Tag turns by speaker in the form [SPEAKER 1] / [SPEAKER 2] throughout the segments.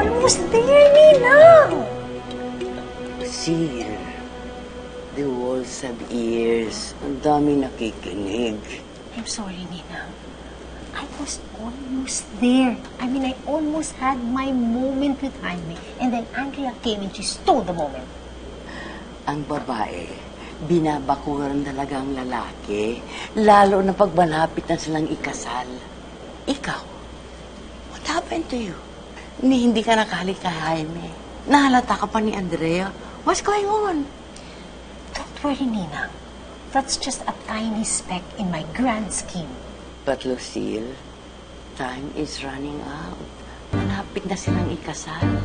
[SPEAKER 1] almost there, Ninang!
[SPEAKER 2] Lucille, the walls have ears. Ang dami nakikinig.
[SPEAKER 1] I'm sorry, Ninang. I was almost there. I mean, I almost had my moment with Jaime. And then Andrea came and she stole the moment.
[SPEAKER 2] Ang babae, binabakuran talaga ang lalaki, lalo na pag malapit na silang ikasal. Ikaw, what happened to you? Hindi ka nakahalik kay Jaime. Nahalata ka pa ni Andrea. What's going on?
[SPEAKER 1] Don't worry, Ninang. That's just a tiny speck in my grand scheme.
[SPEAKER 2] But Lucille, time is running out. Malapit na silang ikasal.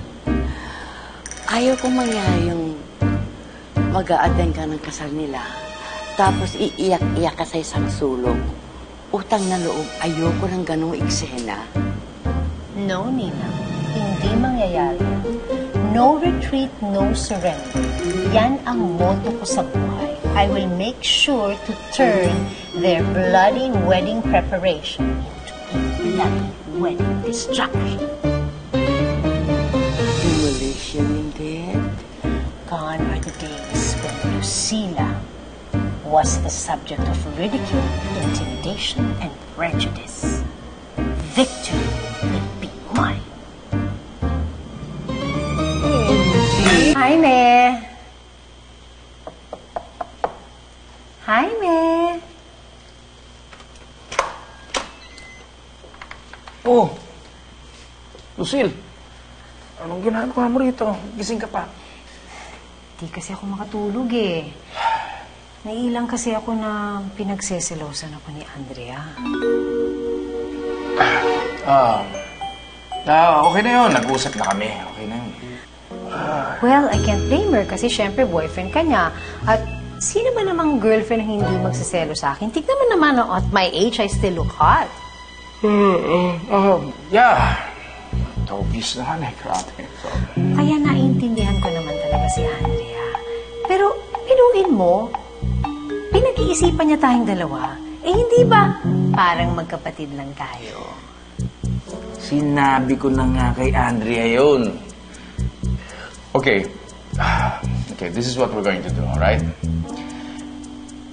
[SPEAKER 2] Ayaw kong mangyari yung mag-a-attend ka ng kasal nila, tapos iiyak-iyak ka sa isang sulok. Utang na loob, ayoko ng ganong eksena.
[SPEAKER 1] No, Ninang. Hindi mangyayari. No retreat, no surrender. Yan ang motto ko sa buhay. I will make sure to turn their bloody wedding preparation into a bloody wedding destruction.
[SPEAKER 2] Demolition indeed.
[SPEAKER 1] Gone are the days when Lucila was the subject of ridicule, intimidation, and prejudice. Victory will be mine. Jaime! Jaime!
[SPEAKER 3] Oh, Lucille, anong ginagawa mo rito? Gising ka pa.
[SPEAKER 1] Di kasi ako makatulog eh. Naiilang kasi ako na pinagseselosan ako ni Andrea.
[SPEAKER 3] Okay na yun. Nag-usap na kami. Okay na yun.
[SPEAKER 1] Well, I can't blame her kasi syempre boyfriend ka niya. At sino ba namang girlfriend na hindi magsaselo sa akin? Tignan mo naman, at my age, I still look hot.
[SPEAKER 3] Yeah. Obvious naman eh. Grabe. So,
[SPEAKER 1] Kaya naiintindihan ko naman talaga si Andrea. Pero, pinuin mo, pinag-iisipan niya tayong dalawa. Eh, hindi ba? Parang magkapatid lang tayo.
[SPEAKER 3] sinabi ko na nga kay Andrea yun. Okay. Okay, this is what we're going to do, alright?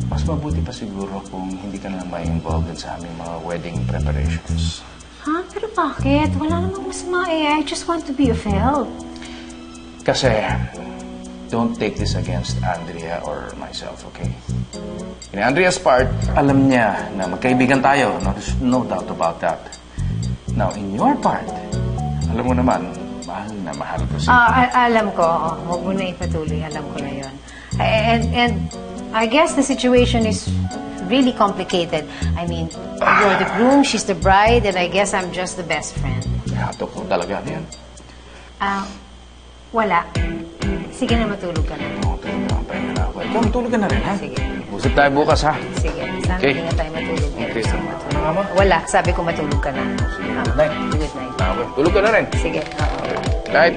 [SPEAKER 3] Mas mabuti pa siguro kung hindi ka na lang ma-involved sa aming mga wedding preparations.
[SPEAKER 1] Ha? Pero bakit? Wala namang masama eh. I just want to be of help.
[SPEAKER 3] Kasi, don't take this against Andrea or myself, okay? In Andrea's part, alam niya na magkaibigan tayo. No, there's no doubt about that. Now, in your part, alam mo naman, mahal ko siya.
[SPEAKER 1] Alam ko. Huwag mo na ipatuloy. Alam ko na yun. And I guess the situation is really complicated. I mean, you're the groom, she's the bride, and I guess I'm just the best friend.
[SPEAKER 3] Hato ko talaga na yan.
[SPEAKER 1] Wala. Sige na, matulog ka na.
[SPEAKER 3] Oo, tulog na. Pahinga na ako. Ikaw, matulog ka na rin, ha?
[SPEAKER 1] Sige.
[SPEAKER 3] Usap tayo bukas, ha?
[SPEAKER 1] Sige. Sana
[SPEAKER 3] Okay.
[SPEAKER 1] hindi na tayo matulog.
[SPEAKER 3] Okay. Ano nga mo?
[SPEAKER 1] Wala. Sabi ko matulog ka na.
[SPEAKER 3] Good night.
[SPEAKER 1] Good night.
[SPEAKER 3] Okay. Tulog ka na rin.
[SPEAKER 1] Sige.
[SPEAKER 3] Night.